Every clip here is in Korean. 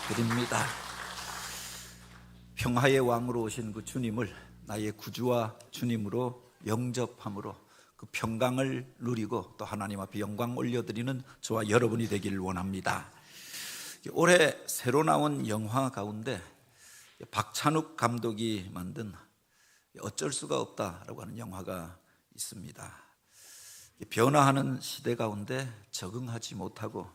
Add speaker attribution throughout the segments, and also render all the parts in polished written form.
Speaker 1: 드립니다. 평화의 왕으로 오신 그 주님을 나의 구주와 주님으로 영접함으로 그 평강을 누리고 또 하나님 앞에 영광 올려드리는 저와 여러분이 되기를 원합니다. 올해 새로 나온 영화 가운데 박찬욱 감독이 만든 어쩔 수가 없다라고 하는 영화가 있습니다. 변화하는 시대 가운데 적응하지 못하고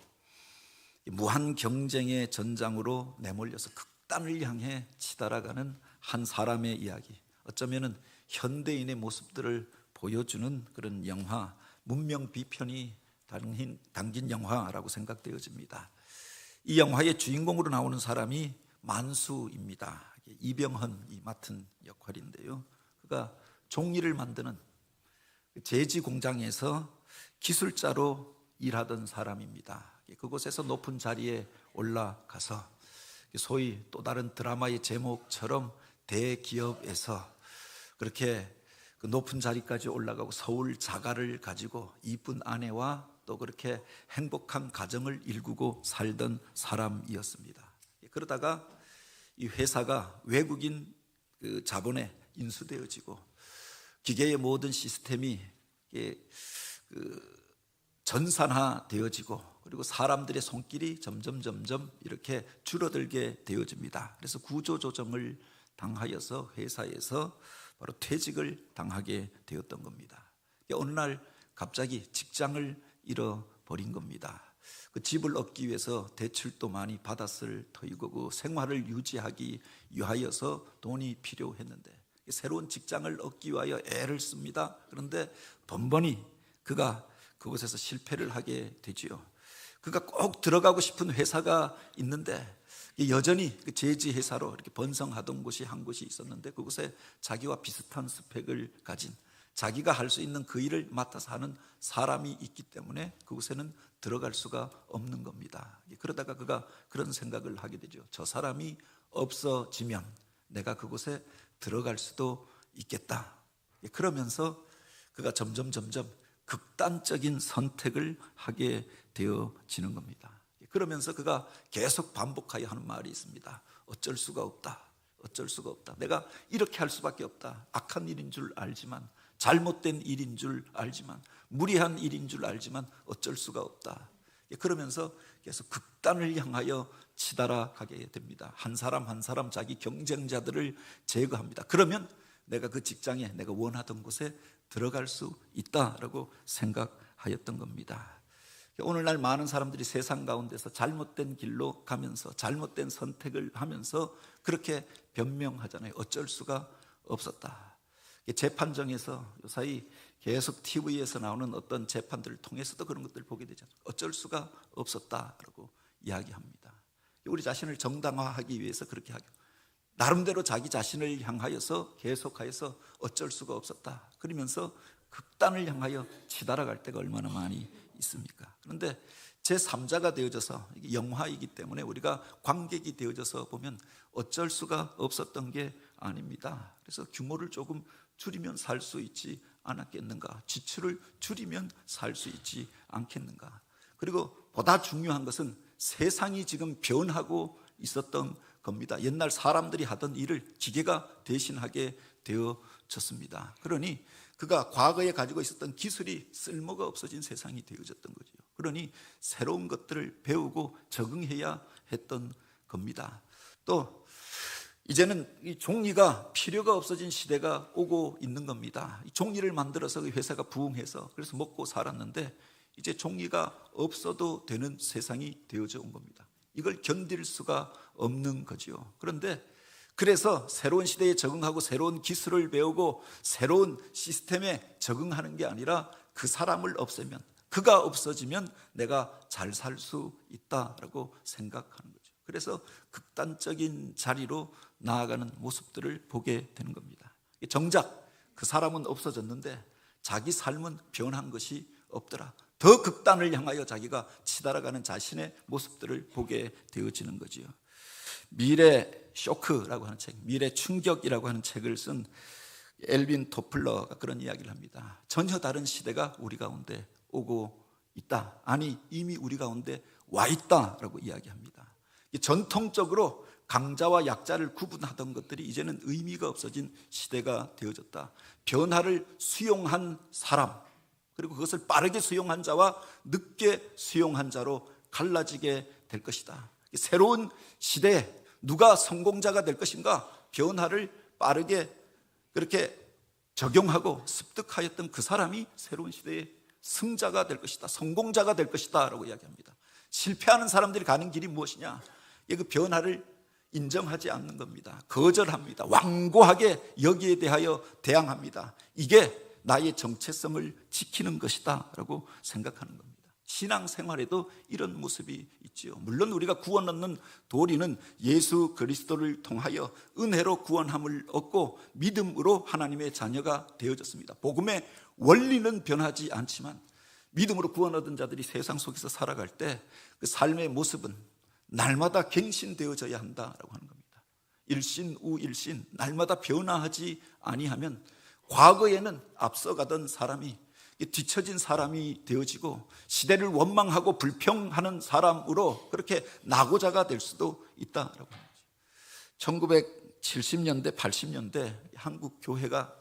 Speaker 1: 무한 경쟁의 전장으로 내몰려서 극단을 향해 치달아가는 한 사람의 이야기, 어쩌면 현대인의 모습들을 보여주는 그런 영화, 문명 비편이 담긴 영화라고 생각되어집니다. 이 영화의 주인공으로 나오는 사람이 만수입니다. 이병헌이 맡은 역할인데요, 그가 종이를 만드는 제지 공장에서 기술자로 일하던 사람입니다. 그곳에서 높은 자리에 올라가서 소위 또 다른 드라마의 제목처럼 대기업에서 그렇게 그 높은 자리까지 올라가고 서울 자가를 가지고 이쁜 아내와 또 그렇게 행복한 가정을 일구고 살던 사람이었습니다. 그러다가 이 회사가 외국인 그 자본에 인수되어지고 기계의 모든 시스템이 전산화되어지고 그리고 사람들의 손길이 점점 이렇게 줄어들게 되어집니다. 그래서 구조조정을 당하여서 회사에서 바로 퇴직을 당하게 되었던 겁니다. 어느 날 갑자기 직장을 잃어버린 겁니다. 그 집을 얻기 위해서 대출도 많이 받았을 터이고 그 생활을 유지하기 위하여서 돈이 필요했는데 새로운 직장을 얻기 위하여 애를 씁니다. 그런데 번번이 그가 그곳에서 실패를 하게 되지요. 그가 꼭 들어가고 싶은 회사가 있는데 여전히 그 제지 회사로 이렇게 번성하던 곳이 한 곳이 있었는데 그곳에 자기와 비슷한 스펙을 가진 자기가 할 수 있는 그 일을 맡아서 하는 사람이 있기 때문에 그곳에는 들어갈 수가 없는 겁니다. 그러다가 그가 그런 생각을 하게 되죠. 저 사람이 없어지면 내가 그곳에 들어갈 수도 있겠다. 그러면서 그가 점점 극단적인 선택을 하게 되어지는 겁니다. 그러면서 그가 계속 반복하여 하는 말이 있습니다. 어쩔 수가 없다. 어쩔 수가 없다. 내가 이렇게 할 수밖에 없다. 악한 일인 줄 알지만, 잘못된 일인 줄 알지만, 무리한 일인 줄 알지만 어쩔 수가 없다. 그러면서 계속 극단을 향하여 치달아가게 됩니다. 한 사람 한 사람 자기 경쟁자들을 제거합니다. 그러면 내가 그 직장에 내가 원하던 곳에 들어갈 수 있다라고 생각하였던 겁니다. 오늘날 많은 사람들이 세상 가운데서 잘못된 길로 가면서 잘못된 선택을 하면서 그렇게 변명하잖아요. 어쩔 수가 없었다. 재판정에서 요사이 계속 TV에서 나오는 어떤 재판들을 통해서도 그런 것들을 보게 되잖아요. 어쩔 수가 없었다라고 이야기합니다. 우리 자신을 정당화하기 위해서 그렇게 하고 나름대로 자기 자신을 향하여서 계속하여서 어쩔 수가 없었다 그러면서 극단을 향하여 치달아갈 때가 얼마나 많이 있습니까? 그런데 제3자가 되어져서 이게 영화이기 때문에 우리가 관객이 되어져서 보면 어쩔 수가 없었던 게 아닙니다. 그래서 규모를 조금 줄이면 살 수 있지 않았겠는가? 지출을 줄이면 살 수 있지 않겠는가? 그리고 보다 중요한 것은 세상이 지금 변하고 있었던 겁니다. 옛날 사람들이 하던 일을 기계가 대신하게 되어졌습니다. 그러니 그가 과거에 가지고 있었던 기술이 쓸모가 없어진 세상이 되어졌던 거죠. 그러니 새로운 것들을 배우고 적응해야 했던 겁니다. 또 이제는 이 종이가 필요가 없어진 시대가 오고 있는 겁니다. 이 종이를 만들어서 회사가 부흥해서 그래서 먹고 살았는데 이제 종이가 없어도 되는 세상이 되어져 온 겁니다. 이걸 견딜 수가 없는 거죠. 그런데 그래서 새로운 시대에 적응하고 새로운 기술을 배우고 새로운 시스템에 적응하는 게 아니라 그 사람을 없애면, 그가 없어지면 내가 잘 살 수 있다라고 생각하는 거죠. 그래서 극단적인 자리로 나아가는 모습들을 보게 되는 겁니다. 정작 그 사람은 없어졌는데 자기 삶은 변한 것이 없더라. 더 극단을 향하여 자기가 치달아가는 자신의 모습들을 보게 되어지는 거지요. 미래 쇼크라고 하는 책, 미래 충격이라고 하는 책을 쓴 엘빈 토플러가 그런 이야기를 합니다. 전혀 다른 시대가 우리 가운데 오고 있다. 아니 이미 우리 가운데 와 있다라고 이야기합니다. 전통적으로 강자와 약자를 구분하던 것들이 이제는 의미가 없어진 시대가 되어졌다. 변화를 수용한 사람, 그리고 그것을 빠르게 수용한 자와 늦게 수용한 자로 갈라지게 될 것이다. 새로운 시대에 누가 성공자가 될 것인가? 변화를 빠르게 그렇게 적용하고 습득하였던 그 사람이 새로운 시대의 승자가 될 것이다, 성공자가 될 것이다 라고 이야기합니다. 실패하는 사람들이 가는 길이 무엇이냐? 그 변화를 인정하지 않는 겁니다. 거절합니다. 완고하게 여기에 대하여 대항합니다. 이게 나의 정체성을 지키는 것이다 라고 생각하는 겁니다. 신앙생활에도 이런 모습이 있지요. 물론 우리가 구원 얻는 도리는 예수 그리스도를 통하여 은혜로 구원함을 얻고 믿음으로 하나님의 자녀가 되어졌습니다. 복음의 원리는 변하지 않지만 믿음으로 구원 얻은 자들이 세상 속에서 살아갈 때 그 삶의 모습은 날마다 갱신되어져야 한다라고 하는 겁니다. 일신우일신, 날마다 변화하지 아니하면 과거에는 앞서가던 사람이 뒤처진 사람이 되어지고 시대를 원망하고 불평하는 사람으로 그렇게 낙오자가 될 수도 있다라고 합니다. 1970년대, 80년대 한국 교회가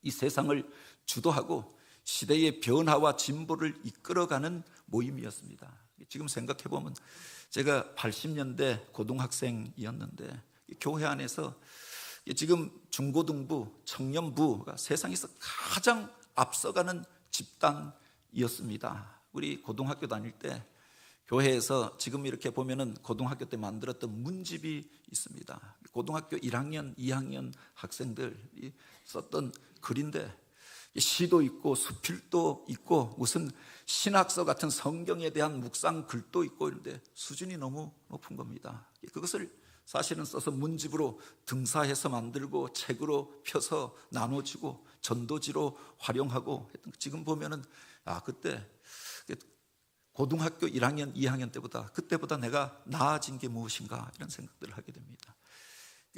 Speaker 1: 이 세상을 주도하고 시대의 변화와 진보를 이끌어가는 모임이었습니다. 지금 생각해 보면 제가 80년대 고등학생이었는데 교회 안에서 지금 중고등부, 청년부가 세상에서 가장 앞서가는 집단이었습니다. 우리 고등학교 다닐 때 교회에서 지금 이렇게 보면은 고등학교 때 만들었던 문집이 있습니다. 고등학교 1학년, 2학년 학생들이 썼던 글인데 시도 있고 수필도 있고 무슨 신학서 같은 성경에 대한 묵상 글도 있고 이런데 수준이 너무 높은 겁니다. 그것을 사실은 써서 문집으로 등사해서 만들고 책으로 펴서 나눠지고 전도지로 활용하고 했던, 지금 보면은 그때 고등학교 1학년, 2학년 때보다 그때보다 내가 나아진 게 무엇인가 이런 생각들을 하게 됩니다.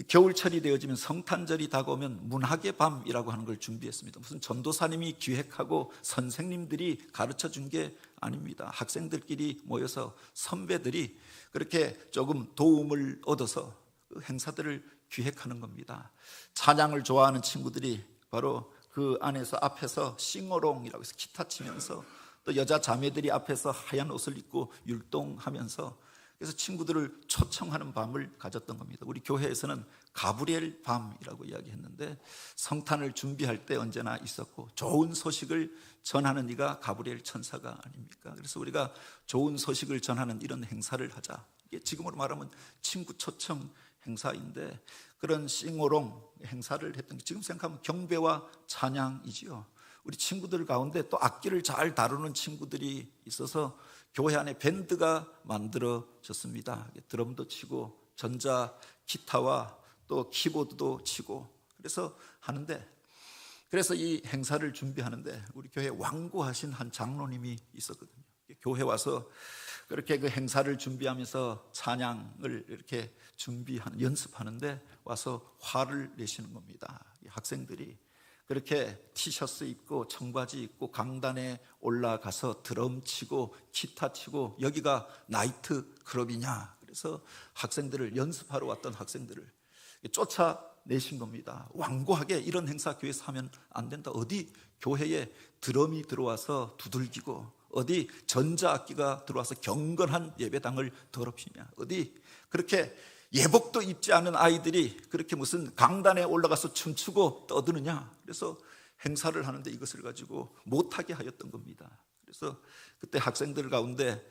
Speaker 1: 겨울철이 되어지면 성탄절이 다가오면 문학의 밤이라고 하는 걸 준비했습니다. 무슨 전도사님이 기획하고 선생님들이 가르쳐 준 게 아닙니다. 학생들끼리 모여서 선배들이 그렇게 조금 도움을 얻어서 그 행사들을 기획하는 겁니다. 찬양을 좋아하는 친구들이 바로 그 안에서 앞에서 싱어롱이라고 해서 기타 치면서 또 여자 자매들이 앞에서 하얀 옷을 입고 율동하면서 그래서 친구들을 초청하는 밤을 가졌던 겁니다. 우리 교회에서는 가브리엘 밤이라고 이야기했는데 성탄을 준비할 때 언제나 있었고 좋은 소식을 전하는 이가 가브리엘 천사가 아닙니까? 그래서 우리가 좋은 소식을 전하는 이런 행사를 하자. 이게 지금으로 말하면 친구 초청 행사인데 그런 싱오롱 행사를 했던 게 지금 생각하면 경배와 찬양이지요. 우리 친구들 가운데 또 악기를 잘 다루는 친구들이 있어서 교회 안에 밴드가 만들어졌습니다. 드럼도 치고 전자 기타와 또 키보드도 치고 그래서 하는데, 그래서 이 행사를 준비하는데 우리 교회에 완고하신 한 장로님이 있었거든요. 교회 와서 그렇게 그 행사를 준비하면서 찬양을 이렇게 연습하는데 와서 화를 내시는 겁니다. 학생들이 그렇게 티셔츠 입고 청바지 입고 강단에 올라가서 드럼 치고 기타 치고 여기가 나이트 클럽이냐, 그래서 학생들을, 연습하러 왔던 학생들을 쫓아내신 겁니다. 완고하게 이런 행사 교회에서 하면 안 된다. 어디 교회에 드럼이 들어와서 두들기고 어디 전자악기가 들어와서 경건한 예배당을 더럽히냐, 어디 그렇게 예복도 입지 않은 아이들이 그렇게 무슨 강단에 올라가서 춤추고 떠드느냐. 그래서 행사를 하는데 이것을 가지고 못하게 하였던 겁니다. 그래서 그때 학생들 가운데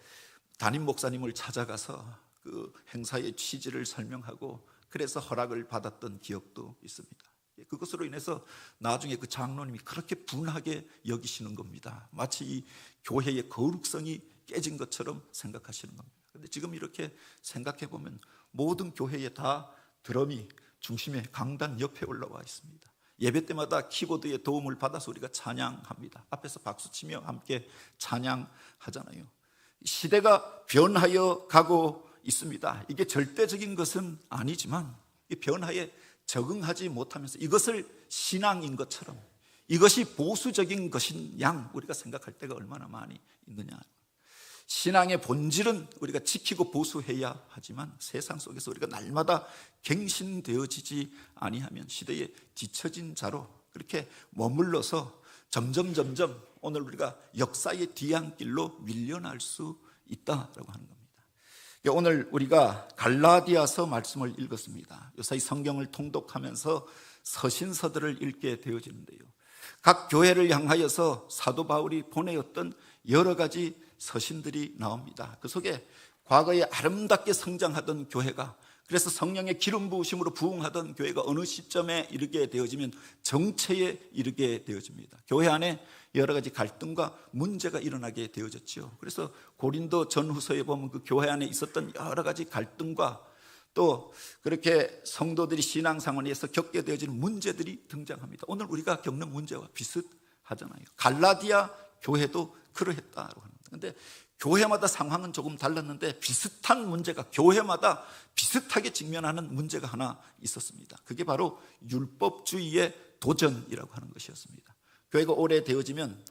Speaker 1: 담임 목사님을 찾아가서 그 행사의 취지를 설명하고 그래서 허락을 받았던 기억도 있습니다. 그것으로 인해서 나중에 그 장로님이 그렇게 분하게 여기시는 겁니다. 마치 이 교회의 거룩성이 깨진 것처럼 생각하시는 겁니다. 그런데 지금 이렇게 생각해 보면 모든 교회에 다 드럼이 중심에 강단 옆에 올라와 있습니다. 예배 때마다 키보드의 도움을 받아서 우리가 찬양합니다. 앞에서 박수치며 함께 찬양하잖아요. 시대가 변하여 가고 있습니다. 이게 절대적인 것은 아니지만 이 변화에 적응하지 못하면서 이것을 신앙인 것처럼 이것이 보수적인 것인 양 우리가 생각할 때가 얼마나 많이 있느냐. 신앙의 본질은 우리가 지키고 보수해야 하지만 세상 속에서 우리가 날마다 갱신되어지지 아니하면 시대에 뒤처진 자로 그렇게 머물러서 점점 오늘 우리가 역사의 뒤안길로 밀려날 수 있다라고 하는 겁니다. 오늘 우리가 갈라디아서 말씀을 읽었습니다. 요사이 성경을 통독하면서 서신서들을 읽게 되어지는데요, 각 교회를 향하여서 사도 바울이 보내었던 여러 가지 서신들이 나옵니다. 그 속에 과거에 아름답게 성장하던 교회가, 그래서 성령의 기름 부으심으로 부흥하던 교회가 어느 시점에 이르게 되어지면 정체에 이르게 되어집니다. 교회 안에 여러 가지 갈등과 문제가 일어나게 되어졌죠. 그래서 고린도 전후서에 보면 그 교회 안에 있었던 여러 가지 갈등과 또 그렇게 성도들이 신앙생활에서 겪게 되어지는 문제들이 등장합니다. 오늘 우리가 겪는 문제와 비슷하잖아요. 갈라디아 교회도 그러했다고 합니다. 그런데 교회마다 상황은 조금 달랐는데 비슷한 문제가, 교회마다 비슷하게 직면하는 문제가 하나 있었습니다. 그게 바로 율법주의의 도전이라고 하는 것이었습니다. 교회가 오래되어지면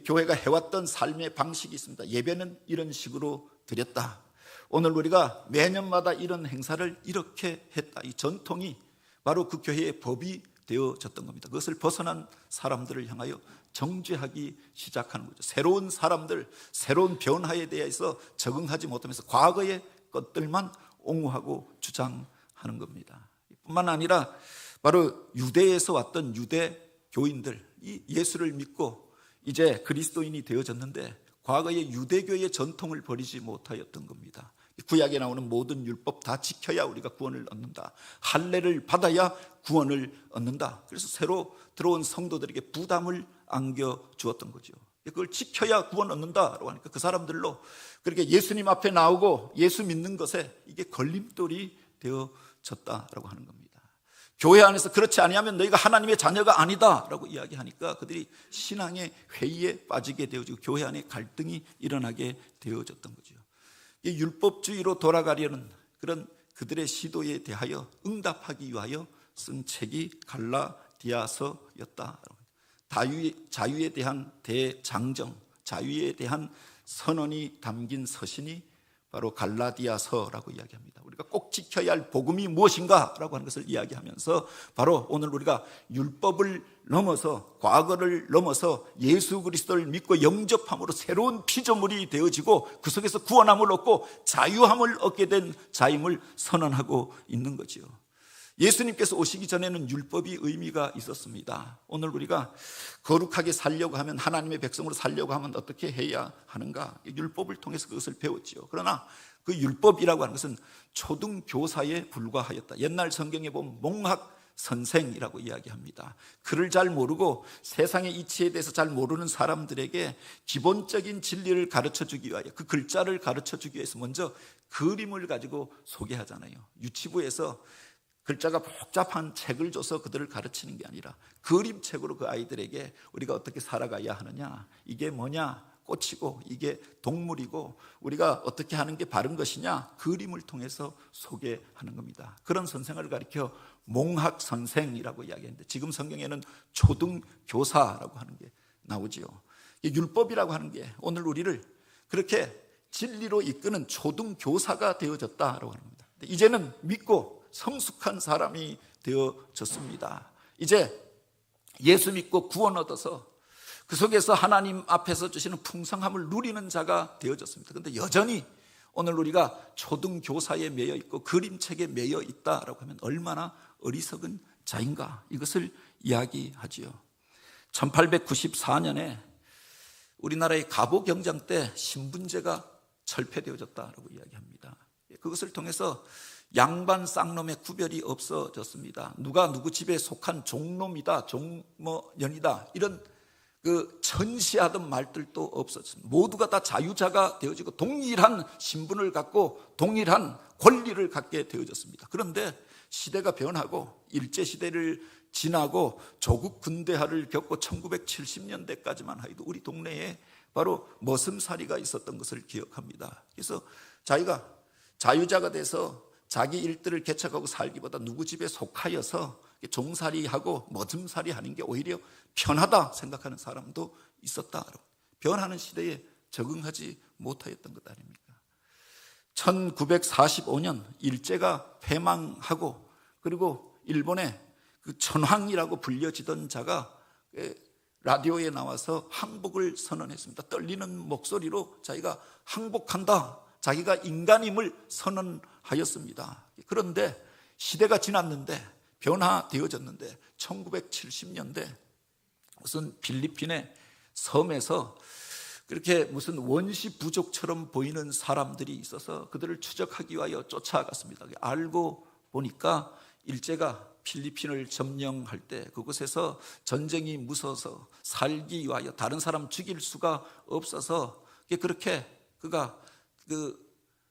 Speaker 1: 교회가 해왔던 삶의 방식이 있습니다. 예배는 이런 식으로 드렸다. 오늘 우리가 매년마다 이런 행사를 이렇게 했다. 이 전통이 바로 그 교회의 법이 되어졌던 겁니다. 그것을 벗어난 사람들을 향하여 정죄하기 시작하는 거죠. 새로운 사람들, 새로운 변화에 대해서 적응하지 못하면서 과거의 것들만 옹호하고 주장하는 겁니다. 뿐만 아니라 바로 유대에서 왔던 유대 교인들, 이 예수를 믿고 이제 그리스도인이 되어졌는데 과거의 유대교의 전통을 버리지 못하였던 겁니다. 구약에 나오는 모든 율법 다 지켜야 우리가 구원을 얻는다. 할례를 받아야 구원을 얻는다. 그래서 새로 들어온 성도들에게 부담을 안겨주었던 거죠. 그걸 지켜야 구원 얻는다라고 하니까 그 사람들로 그렇게 예수님 앞에 나오고 예수 믿는 것에 이게 걸림돌이 되어졌다라고 하는 겁니다. 교회 안에서 그렇지 아니하면 너희가 하나님의 자녀가 아니다라고 이야기하니까 그들이 신앙의 회의에 빠지게 되어지고 교회 안에 갈등이 일어나게 되어졌던 거죠. 이 율법주의로 돌아가려는 그런 그들의 시도에 대하여 응답하기 위하여 쓴 책이 갈라디아서였다. 자유에 대한 대장정, 자유에 대한 선언이 담긴 서신이 바로 갈라디아서라고 이야기합니다. 우리가 꼭 지켜야 할 복음이 무엇인가라고 하는 것을 이야기하면서 바로 오늘 우리가 율법을 넘어서, 과거를 넘어서 예수 그리스도를 믿고 영접함으로 새로운 피조물이 되어지고 그 속에서 구원함을 얻고 자유함을 얻게 된 자임을 선언하고 있는 거죠. 예수님께서 오시기 전에는 율법이 의미가 있었습니다. 오늘 우리가 거룩하게 살려고 하면, 하나님의 백성으로 살려고 하면 어떻게 해야 하는가? 율법을 통해서 그것을 배웠지요. 그러나 그 율법이라고 하는 것은 초등교사에 불과하였다. 옛날 성경에 보면 몽학 선생이라고 이야기합니다. 글을 잘 모르고 세상의 이치에 대해서 잘 모르는 사람들에게 기본적인 진리를 가르쳐 주기 위하여, 그 글자를 가르쳐 주기 위해서 먼저 그림을 가지고 소개하잖아요. 유치부에서 글자가 복잡한 책을 줘서 그들을 가르치는 게 아니라 그림책으로 그 아이들에게 우리가 어떻게 살아가야 하느냐, 이게 뭐냐, 꽃이고 이게 동물이고 우리가 어떻게 하는 게 바른 것이냐, 그림을 통해서 소개하는 겁니다. 그런 선생을 가리켜 몽학 선생이라고 이야기했는데 지금 성경에는 초등교사라고 하는 게 나오지요. 율법이라고 하는 게 오늘 우리를 그렇게 진리로 이끄는 초등교사가 되어졌다라고 하는 겁니다. 이제는 믿고 성숙한 사람이 되어졌습니다. 이제 예수 믿고 구원 얻어서 그 속에서 하나님 앞에서 주시는 풍성함을 누리는 자가 되어졌습니다. 그런데 여전히 오늘 우리가 초등교사에 매여 있고 그림책에 매여 있다라고 하면 얼마나 어리석은 자인가, 이것을 이야기하지요. 1894년에 우리나라의 갑오경장 때 신분제가 철폐되어졌다라고 이야기합니다. 그것을 통해서 양반 쌍놈의 구별이 없어졌습니다. 누가 누구 집에 속한 종놈이다, 종모년이다, 이런 그 천시하던 말들도 없었습니다. 모두가 다 자유자가 되어지고 동일한 신분을 갖고 동일한 권리를 갖게 되어졌습니다. 그런데 시대가 변하고 일제시대를 지나고 조국 근대화를 겪고 1970년대까지만 해도 우리 동네에 바로 머슴살이가 있었던 것을 기억합니다. 그래서 자기가 자유자가 돼서 자기 일들을 개척하고 살기보다 누구 집에 속하여서 종살이하고 머슴살이 하는 게 오히려 편하다 생각하는 사람도 있었다. 변하는 시대에 적응하지 못하였던 것 아닙니까? 1945년 일제가 패망하고 그리고 일본의 그 천황이라고 불려지던 자가 라디오에 나와서 항복을 선언했습니다. 떨리는 목소리로 자기가 항복한다, 자기가 인간임을 선언하였습니다. 그런데 시대가 지났는데, 변화되어졌는데 1970년대 무슨 필리핀의 섬에서 그렇게 무슨 원시 부족처럼 보이는 사람들이 있어서 그들을 추적하기 위하여 쫓아갔습니다. 알고 보니까 일제가 필리핀을 점령할 때 그곳에서 전쟁이 무서워서 살기 위하여 다른 사람 죽일 수가 없어서 그렇게 그가 그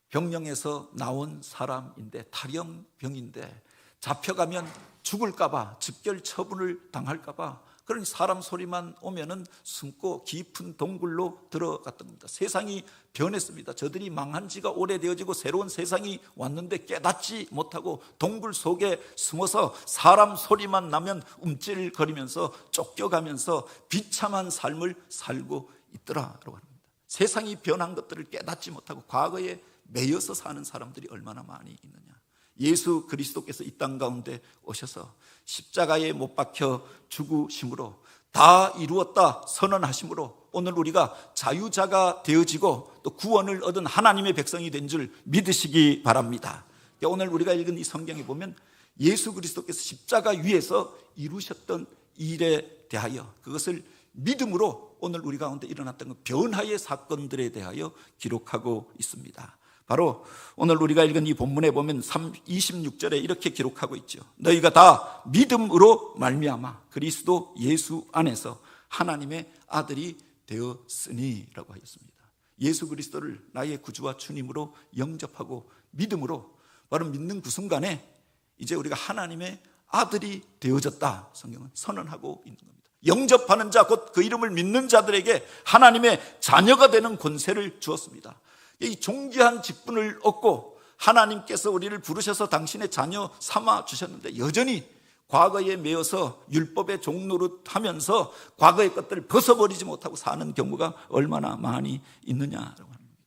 Speaker 1: 병영에서 나온 사람인데, 탈영병인데 잡혀가면 죽을까봐, 즉결 처분을 당할까봐, 그러니 사람 소리만 오면은 숨고 깊은 동굴로 들어갔던 겁니다. 세상이 변했습니다. 저들이 망한 지가 오래되어지고 새로운 세상이 왔는데 깨닫지 못하고 동굴 속에 숨어서 사람 소리만 나면 움찔거리면서 쫓겨가면서 비참한 삶을 살고 있더라라고 합니다. 세상이 변한 것들을 깨닫지 못하고 과거에 매여서 사는 사람들이 얼마나 많이 있느냐. 예수 그리스도께서 이 땅 가운데 오셔서 십자가에 못 박혀 죽으심으로 다 이루었다 선언하심으로 오늘 우리가 자유자가 되어지고 또 구원을 얻은 하나님의 백성이 된 줄 믿으시기 바랍니다. 오늘 우리가 읽은 이 성경에 보면 예수 그리스도께서 십자가 위에서 이루셨던 일에 대하여, 그것을 믿음으로 오늘 우리 가운데 일어났던 변화의 사건들에 대하여 기록하고 있습니다. 바로 오늘 우리가 읽은 이 본문에 보면 26절에 이렇게 기록하고 있죠. 너희가 다 믿음으로 말미암아 그리스도 예수 안에서 하나님의 아들이 되었으니 라고 하였습니다. 예수 그리스도를 나의 구주와 주님으로 영접하고 믿음으로, 바로 믿는 그 순간에 이제 우리가 하나님의 아들이 되어졌다, 성경은 선언하고 있는 겁니다. 영접하는 자, 곧 그 이름을 믿는 자들에게 하나님의 자녀가 되는 권세를 주었습니다. 이 존귀한 직분을 얻고 하나님께서 우리를 부르셔서 당신의 자녀 삼아 주셨는데 여전히 과거에 매여서 율법의 종노릇 하면서 과거의 것들을 벗어버리지 못하고 사는 경우가 얼마나 많이 있느냐라고 합니다.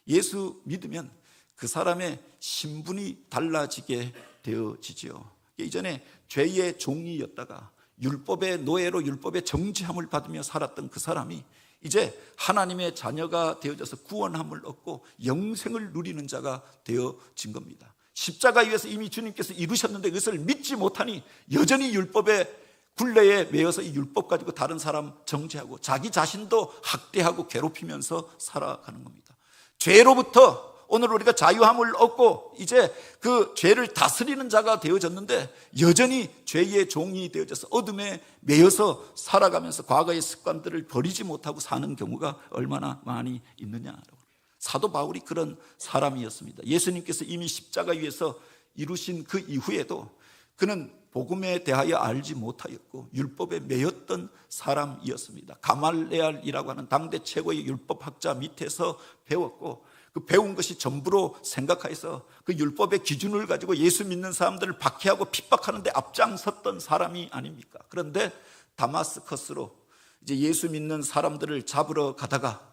Speaker 1: 예수 믿으면 그 사람의 신분이 달라지게 되어지죠. 이전에 죄의 종이었다가 율법의 노예로 율법의 정죄함을 받으며 살았던 그 사람이 이제 하나님의 자녀가 되어져서 구원함을 얻고 영생을 누리는 자가 되어진 겁니다. 십자가 위에서 이미 주님께서 이루셨는데 그것을 믿지 못하니 여전히 율법의 굴레에 매여서 이 율법 가지고 다른 사람 정죄하고 자기 자신도 학대하고 괴롭히면서 살아가는 겁니다. 죄로부터 오늘 우리가 자유함을 얻고 이제 그 죄를 다스리는 자가 되어졌는데 여전히 죄의 종이 되어져서 어둠에 매여서 살아가면서 과거의 습관들을 버리지 못하고 사는 경우가 얼마나 많이 있느냐라고. 사도 바울이 그런 사람이었습니다. 예수님께서 이미 십자가 위에서 이루신 그 이후에도 그는 복음에 대하여 알지 못하였고 율법에 매였던 사람이었습니다. 가말레알이라고 하는 당대 최고의 율법학자 밑에서 배웠고 그 배운 것이 전부로 생각해서 그 율법의 기준을 가지고 예수 믿는 사람들을 박해하고 핍박하는데 앞장섰던 사람이 아닙니까? 그런데 다마스커스로 이제 예수 믿는 사람들을 잡으러 가다가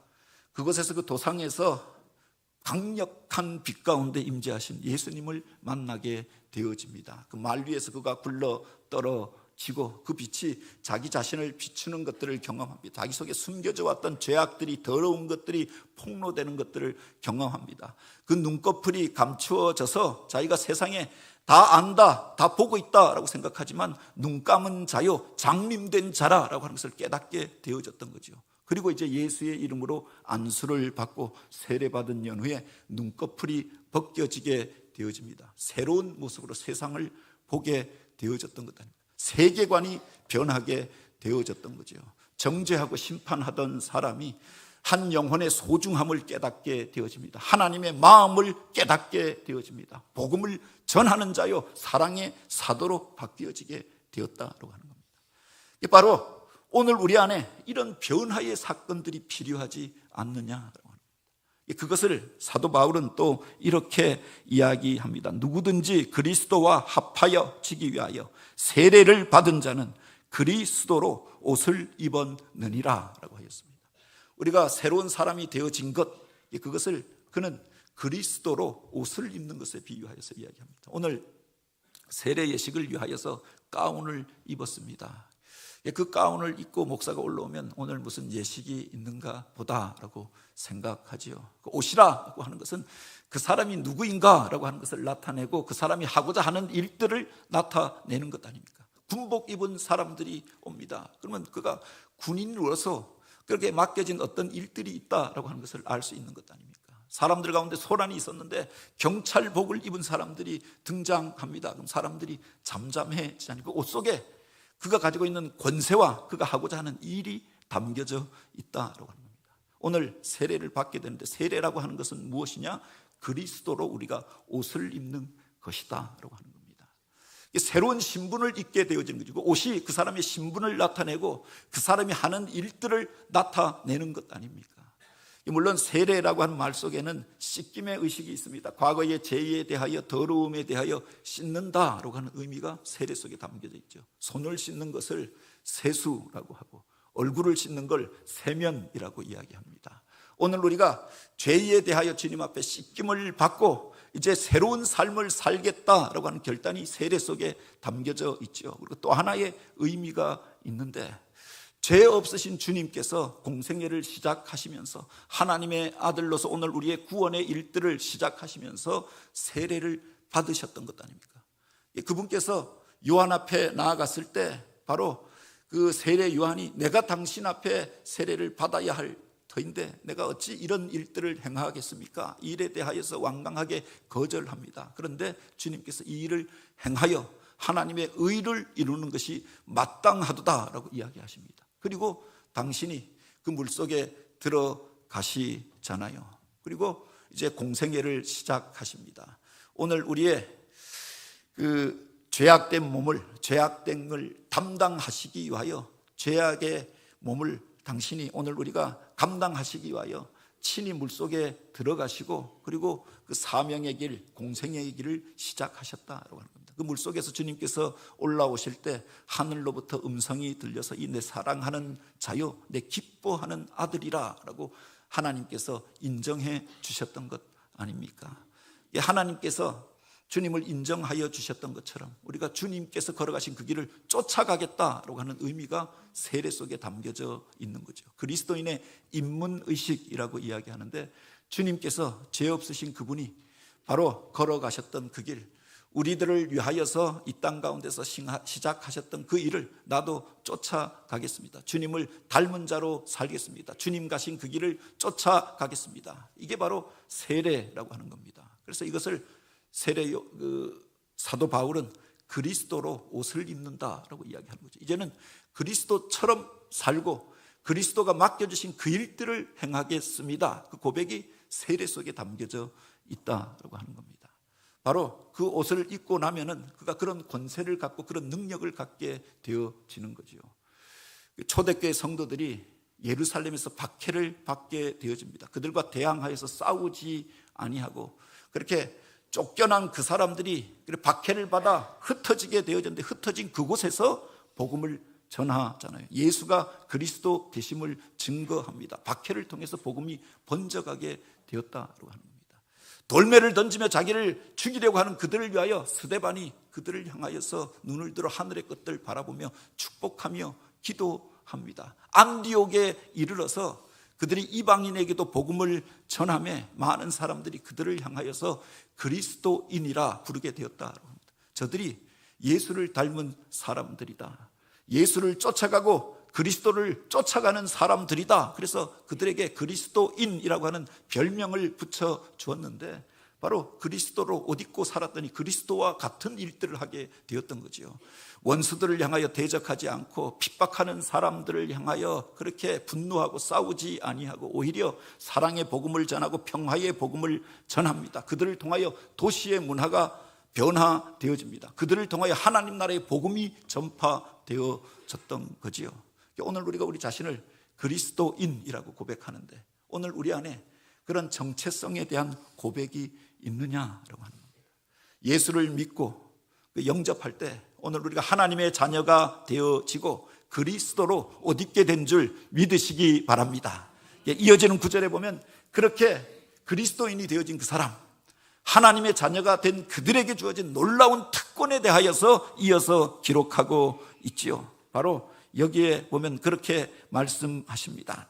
Speaker 1: 그곳에서 그 도상에서 강력한 빛 가운데 임재하신 예수님을 만나게 되어집니다. 그 말 위에서 그가 굴러 떨어지고 그 빛이 자기 자신을 비추는 것들을 경험합니다. 자기 속에 숨겨져 왔던 죄악들이, 더러운 것들이 폭로되는 것들을 경험합니다. 그 눈꺼풀이 감추어져서 자기가 세상에 다 안다, 다 보고 있다라고 생각하지만 눈 감은 자요, 장림된 자라라고 하는 것을 깨닫게 되어졌던 거죠. 그리고 이제 예수의 이름으로 안수를 받고 세례받은 연후에 눈꺼풀이 벗겨지게 되어집니다. 새로운 모습으로 세상을 보게 되어졌던 것 아닙니까? 세계관이 변하게 되어졌던 거죠. 정죄하고 심판하던 사람이 한 영혼의 소중함을 깨닫게 되어집니다. 하나님의 마음을 깨닫게 되어집니다. 복음을 전하는 자요, 사랑의 사도로 바뀌어지게 되었다고 하는 겁니다. 이게 바로 오늘 우리 안에 이런 변화의 사건들이 필요하지 않느냐라고 합니다. 그것을 사도 바울은 또 이렇게 이야기합니다. 누구든지 그리스도와 합하여 지기 위하여 세례를 받은 자는 그리스도로 옷을 입었느니라 라고 하였습니다. 우리가 새로운 사람이 되어진 것, 그것을 그는 그리스도로 옷을 입는 것에 비유하여서 이야기합니다. 오늘 세례 예식을 위하여서 가운을 입었습니다. 그 가운을 입고 목사가 올라오면 오늘 무슨 예식이 있는가 보다라고 생각하지요. 그 옷이라고 하는 것은 그 사람이 누구인가라고 하는 것을 나타내고 그 사람이 하고자 하는 일들을 나타내는 것 아닙니까? 군복 입은 사람들이 옵니다. 그러면 그가 군인으로서 그렇게 맡겨진 어떤 일들이 있다라고 하는 것을 알 수 있는 것 아닙니까? 사람들 가운데 소란이 있었는데 경찰복을 입은 사람들이 등장합니다. 그럼 사람들이 잠잠해지지 않고 옷 속에 그가 가지고 있는 권세와 그가 하고자 하는 일이 담겨져 있다라고 하는 겁니다. 오늘 세례를 받게 되는데 세례라고 하는 것은 무엇이냐? 그리스도로 우리가 옷을 입는 것이다 라고 하는 겁니다. 새로운 신분을 입게 되어지는 거죠. 옷이 그 사람의 신분을 나타내고 그 사람이 하는 일들을 나타내는 것 아닙니까? 물론 세례라고 하는 말 속에는 씻김의 의식이 있습니다. 과거의 죄에 대하여 더러움에 대하여 씻는다라고 하는 의미가 세례 속에 담겨져 있죠. 손을 씻는 것을 세수라고 하고 얼굴을 씻는 걸 세면이라고 이야기합니다. 오늘 우리가 죄에 대하여 주님 앞에 씻김을 받고 이제 새로운 삶을 살겠다라고 하는 결단이 세례 속에 담겨져 있죠. 그리고 또 하나의 의미가 있는데, 죄 없으신 주님께서 공생애를 시작하시면서 하나님의 아들로서 오늘 우리의 구원의 일들을 시작하시면서 세례를 받으셨던 것 아닙니까? 그분께서 요한 앞에 나아갔을 때 바로 그 세례 요한이 내가 당신 앞에 세례를 받아야 할 터인데 내가 어찌 이런 일들을 행하겠습니까? 이 일에 대하여서 완강하게 거절합니다. 그런데 주님께서 이 일을 행하여 하나님의 의를 이루는 것이 마땅하도다라고 이야기하십니다. 그리고 당신이 그 물속에 들어가시잖아요. 그리고 이제 공생애를 시작하십니다. 오늘 우리의 그 죄악된 몸을, 죄악됨을 담당하시기 위하여 죄악의 몸을 당신이 오늘 우리가 감당하시기 위하여 친히 물속에 들어가시고 그리고 그 사명의 길, 공생애의 길을 시작하셨다라고 하는 겁니다. 그 물속에서 주님께서 올라오실 때 하늘로부터 음성이 들려서 이 내 사랑하는 자요, 내 기뻐하는 아들이라 라고 하나님께서 인정해 주셨던 것 아닙니까? 하나님께서 주님을 인정하여 주셨던 것처럼 우리가 주님께서 걸어가신 그 길을 쫓아가겠다라고 하는 의미가 세례 속에 담겨져 있는 거죠. 그리스도인의 입문의식이라고 이야기하는데, 주님께서 죄 없으신 그분이 바로 걸어가셨던 그 길, 우리들을 위하여서 이 땅 가운데서 시작하셨던 그 일을 나도 쫓아가겠습니다. 주님을 닮은 자로 살겠습니다. 주님 가신 그 길을 쫓아가겠습니다. 이게 바로 세례라고 하는 겁니다. 그래서 이것을 사도 바울은 그리스도로 옷을 입는다라고 이야기하는 거죠. 이제는 그리스도처럼 살고 그리스도가 맡겨주신 그 일들을 행하겠습니다. 그 고백이 세례 속에 담겨져 있다라고 하는 겁니다. 바로 그 옷을 입고 나면은 그가 그런 권세를 갖고 그런 능력을 갖게 되어지는 거죠. 초대교회 성도들이 예루살렘에서 박해를 받게 되어집니다. 그들과 대항하여서 싸우지 아니하고 그렇게 쫓겨난 그 사람들이 박해를 받아 흩어지게 되어졌는데, 흩어진 그곳에서 복음을 전하잖아요. 예수가 그리스도 되심을 증거합니다. 박해를 통해서 복음이 번져가게 되었다고 하는 겁니다. 돌매를 던지며 자기를 죽이려고 하는 그들을 위하여 스데반이 그들을 향하여서 눈을 들어 하늘의 것들 바라보며 축복하며 기도합니다. 안디옥에 이르러서 그들이 이방인에게도 복음을 전하며 많은 사람들이 그들을 향하여서 그리스도인이라 부르게 되었다고 합니다. 저들이 예수를 닮은 사람들이다. 예수를 쫓아가고 그리스도를 쫓아가는 사람들이다. 그래서 그들에게 그리스도인이라고 하는 별명을 붙여 주었는데, 바로 그리스도로 옷 입고 살았더니 그리스도와 같은 일들을 하게 되었던 거죠. 원수들을 향하여 대적하지 않고 핍박하는 사람들을 향하여 그렇게 분노하고 싸우지 아니하고 오히려 사랑의 복음을 전하고 평화의 복음을 전합니다. 그들을 통하여 도시의 문화가 변화되어집니다. 그들을 통하여 하나님 나라의 복음이 전파되어졌던 거지요. 오늘 우리가 우리 자신을 그리스도인이라고 고백하는데, 오늘 우리 안에 그런 정체성에 대한 고백이 있느냐라고 하는 겁니다. 예수를 믿고 영접할 때 오늘 우리가 하나님의 자녀가 되어지고 그리스도로 옷 입게 된 줄 믿으시기 바랍니다. 이어지는 구절에 보면 그렇게 그리스도인이 되어진 그 사람, 하나님의 자녀가 된 그들에게 주어진 놀라운 특권에 대하여서 이어서 기록하고 있지요. 바로 여기에 보면 그렇게 말씀하십니다.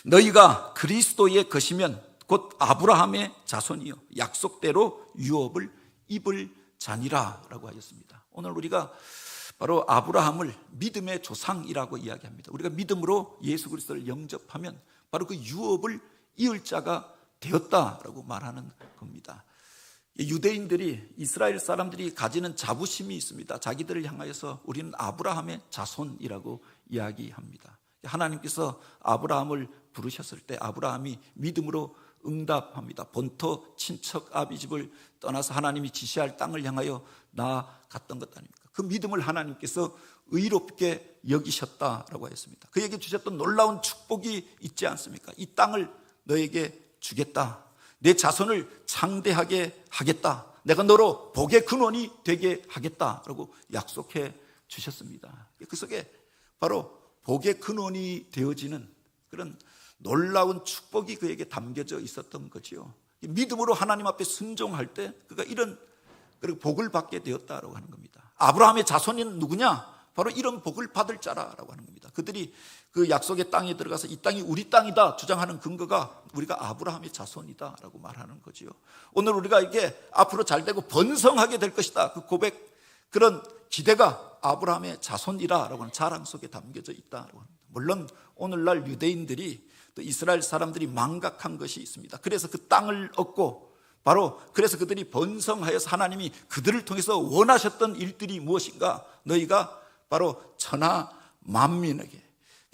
Speaker 1: 너희가 그리스도의 것이면 곧 아브라함의 자손이요 약속대로 유업을 입을 자니라 라고 하였습니다. 오늘 우리가 바로 아브라함을 믿음의 조상이라고 이야기합니다. 우리가 믿음으로 예수 그리스도를 영접하면 바로 그 유업을 이을 자가 되었다라고 말하는 겁니다. 유대인들이, 이스라엘 사람들이 가지는 자부심이 있습니다. 자기들을 향하여서 우리는 아브라함의 자손이라고 이야기합니다. 하나님께서 아브라함을 부르셨을 때 아브라함이 믿음으로 응답합니다. 본토 친척 아비집을 떠나서 하나님이 지시할 땅을 향하여 나아갔던 것 아닙니까? 그 믿음을 하나님께서 의롭게 여기셨다라고 했습니다. 그에게 주셨던 놀라운 축복이 있지 않습니까? 이 땅을 너에게 주겠다. 내 자손을 창대하게 하겠다. 내가 너로 복의 근원이 되게 하겠다라고 약속해 주셨습니다. 그 속에 바로 복의 근원이 되어지는 그런 놀라운 축복이 그에게 담겨져 있었던 거지요. 믿음으로 하나님 앞에 순종할 때 그가 이런 복을 받게 되었다라고 하는 겁니다. 아브라함의 자손은 누구냐? 바로 이런 복을 받을 자라라고 하는 겁니다. 그들이 그 약속의 땅에 들어가서 이 땅이 우리 땅이다 주장하는 근거가 우리가 아브라함의 자손이다라고 말하는 거지요. 오늘 우리가 이게 앞으로 잘 되고 번성하게 될 것이다. 그 고백, 그런 기대가 아브라함의 자손이라고 하는 자랑 속에 담겨져 있다라고 합니다. 물론 오늘날 유대인들이 또 이스라엘 사람들이 망각한 것이 있습니다. 그래서 그 땅을 얻고 바로 그래서 그들이 번성하여서 하나님이 그들을 통해서 원하셨던 일들이 무엇인가? 너희가 바로 천하 만민에게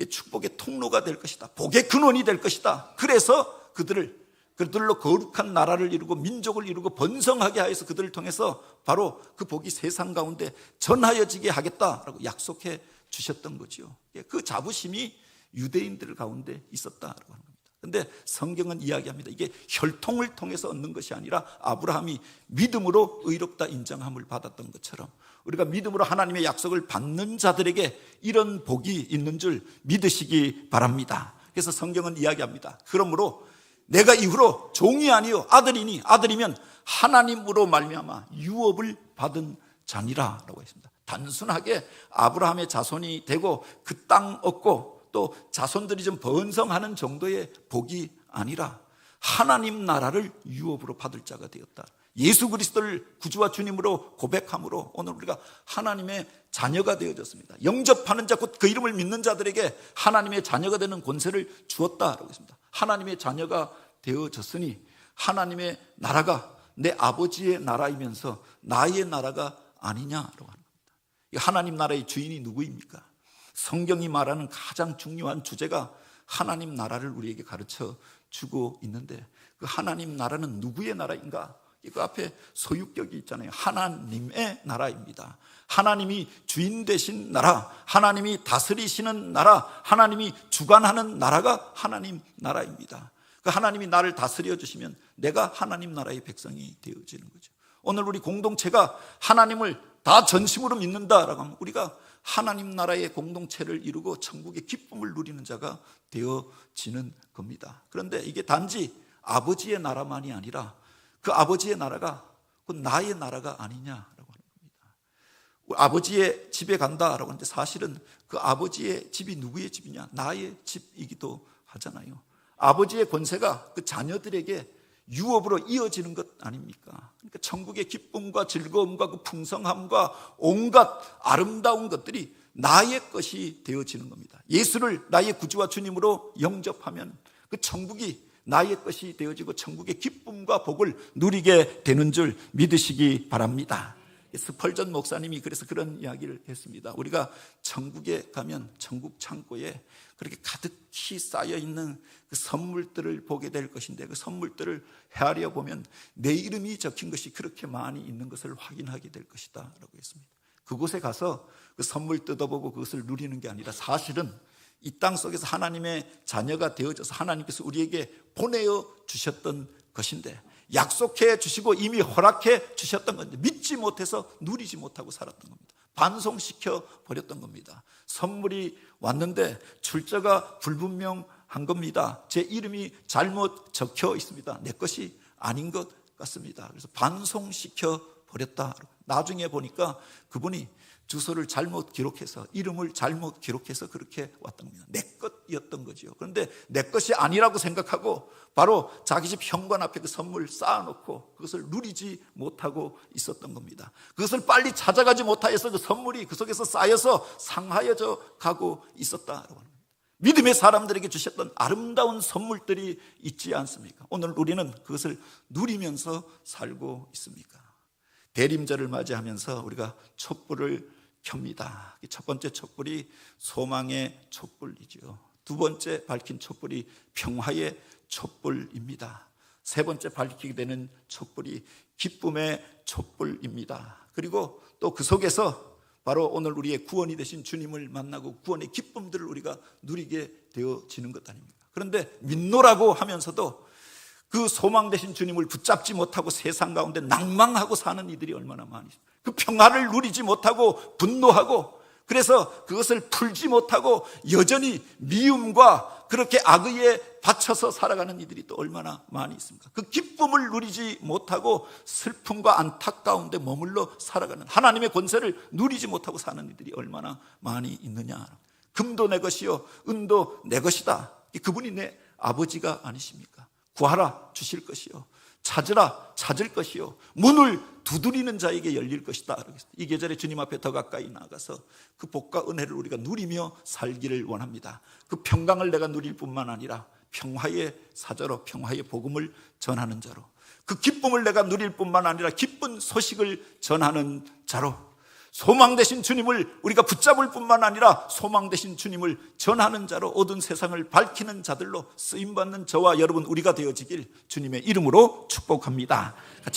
Speaker 1: 축복의 통로가 될 것이다. 복의 근원이 될 것이다. 그래서 그들로 거룩한 나라를 이루고 민족을 이루고 번성하게 하여서 그들을 통해서 바로 그 복이 세상 가운데 전하여지게 하겠다라고 약속해 주셨던 거지요. 그 자부심이 유대인들 가운데 있었다라고 하는 겁니다. 그런데 성경은 이야기합니다. 이게 혈통을 통해서 얻는 것이 아니라 아브라함이 믿음으로 의롭다 인정함을 받았던 것처럼 우리가 믿음으로 하나님의 약속을 받는 자들에게 이런 복이 있는 줄 믿으시기 바랍니다. 그래서 성경은 이야기합니다. 그러므로 내가 이후로 종이 아니요 아들이니 아들이면 하나님으로 말미암아 유업을 받은 자니라라고 했습니다. 단순하게 아브라함의 자손이 되고 그 땅 얻고 또 자손들이 좀 번성하는 정도의 복이 아니라 하나님 나라를 유업으로 받을 자가 되었다. 예수 그리스도를 구주와 주님으로 고백함으로 오늘 우리가 하나님의 자녀가 되어졌습니다. 영접하는 자, 곧 그 이름을 믿는 자들에게 하나님의 자녀가 되는 권세를 주었다라고 했습니다. 하나님의 자녀가 되어졌으니 하나님의 나라가 내 아버지의 나라이면서 나의 나라가 아니냐라고 하는 겁니다. 하나님 나라의 주인이 누구입니까? 성경이 말하는 가장 중요한 주제가 하나님 나라를 우리에게 가르쳐 주고 있는데 그 하나님 나라는 누구의 나라인가? 그 앞에 소유격이 있잖아요. 하나님의 나라입니다. 하나님이 주인 되신 나라, 하나님이 다스리시는 나라, 하나님이 주관하는 나라가 하나님 나라입니다. 그 하나님이 나를 다스려 주시면 내가 하나님 나라의 백성이 되어지는 거죠. 오늘 우리 공동체가 하나님을 다 전심으로 믿는다라고 하면 우리가 하나님 나라의 공동체를 이루고 천국의 기쁨을 누리는 자가 되어지는 겁니다. 그런데 이게 단지 아버지의 나라만이 아니라 그 아버지의 나라가 곧 나의 나라가 아니냐라고 하는 겁니다. 아버지의 집에 간다라고 하는데 사실은 그 아버지의 집이 누구의 집이냐? 나의 집이기도 하잖아요. 아버지의 권세가 그 자녀들에게 유업으로 이어지는 것 아닙니까? 그러니까 천국의 기쁨과 즐거움과 그 풍성함과 온갖 아름다운 것들이 나의 것이 되어지는 겁니다. 예수를 나의 구주와 주님으로 영접하면 그 천국이 나의 것이 되어지고 천국의 기쁨과 복을 누리게 되는 줄 믿으시기 바랍니다. 스펄전 목사님이 그래서 그런 이야기를 했습니다. 우리가 천국에 가면 천국 창고에 그렇게 가득히 쌓여있는 그 선물들을 보게 될 것인데 그 선물들을 헤아려 보면 내 이름이 적힌 것이 그렇게 많이 있는 것을 확인하게 될 것이다 라고 했습니다. 그곳에 가서 그 선물 뜯어보고 그것을 누리는 게 아니라 사실은 이 땅 속에서 하나님의 자녀가 되어져서 하나님께서 우리에게 보내어 주셨던 것인데 약속해 주시고 이미 허락해 주셨던 건데 믿지 못해서 누리지 못하고 살았던 겁니다. 반송시켜 버렸던 겁니다. 선물이 왔는데 출처가 불분명 한 겁니다. 제 이름이 잘못 적혀 있습니다. 내 것이 아닌 것 같습니다. 그래서 반송시켜 버렸다. 나중에 보니까 그분이 주소를 잘못 기록해서 이름을 잘못 기록해서 그렇게 왔던 겁니다. 내 것이었던 거죠. 그런데 내 것이 아니라고 생각하고 바로 자기 집 현관 앞에 그 선물 쌓아놓고 그것을 누리지 못하고 있었던 겁니다. 그것을 빨리 찾아가지 못하여서 그 선물이 그 속에서 쌓여서 상하여져 가고 있었다라고 합니다. 믿음의 사람들에게 주셨던 아름다운 선물들이 있지 않습니까? 오늘 우리는 그것을 누리면서 살고 있습니까? 대림절을 맞이하면서 우리가 촛불을 켭니다. 첫 번째 촛불이 소망의 촛불이죠. 두 번째 밝힌 촛불이 평화의 촛불입니다. 세 번째 밝히게 되는 촛불이 기쁨의 촛불입니다. 그리고 또 그 속에서 바로 오늘 우리의 구원이 되신 주님을 만나고 구원의 기쁨들을 우리가 누리게 되어지는 것 아닙니까? 그런데 믿노라고 하면서도 그 소망 되신 주님을 붙잡지 못하고 세상 가운데 낭망하고 사는 이들이 얼마나 많이 있습니까? 그 평화를 누리지 못하고 분노하고 그래서 그것을 풀지 못하고 여전히 미움과 그렇게 악의에 받쳐서 살아가는 이들이 또 얼마나 많이 있습니까? 그 기쁨을 누리지 못하고 슬픔과 안타까움에 머물러 살아가는 하나님의 권세를 누리지 못하고 사는 이들이 얼마나 많이 있느냐. 금도 내 것이요 은도 내 것이다. 그분이 내 아버지가 아니십니까? 구하라 주실 것이요 찾으라 찾을 것이요 문을 두드리는 자에게 열릴 것이다. 이 계절에 주님 앞에 더 가까이 나아가서 그 복과 은혜를 우리가 누리며 살기를 원합니다. 그 평강을 내가 누릴 뿐만 아니라 평화의 사자로 평화의 복음을 전하는 자로 그 기쁨을 내가 누릴 뿐만 아니라 기쁜 소식을 전하는 자로 소망 되신 주님을 우리가 붙잡을 뿐만 아니라 소망 되신 주님을 전하는 자로 어두운 세상을 밝히는 자들로 쓰임받는 저와 여러분 우리가 되어지길 주님의 이름으로 축복합니다. 같이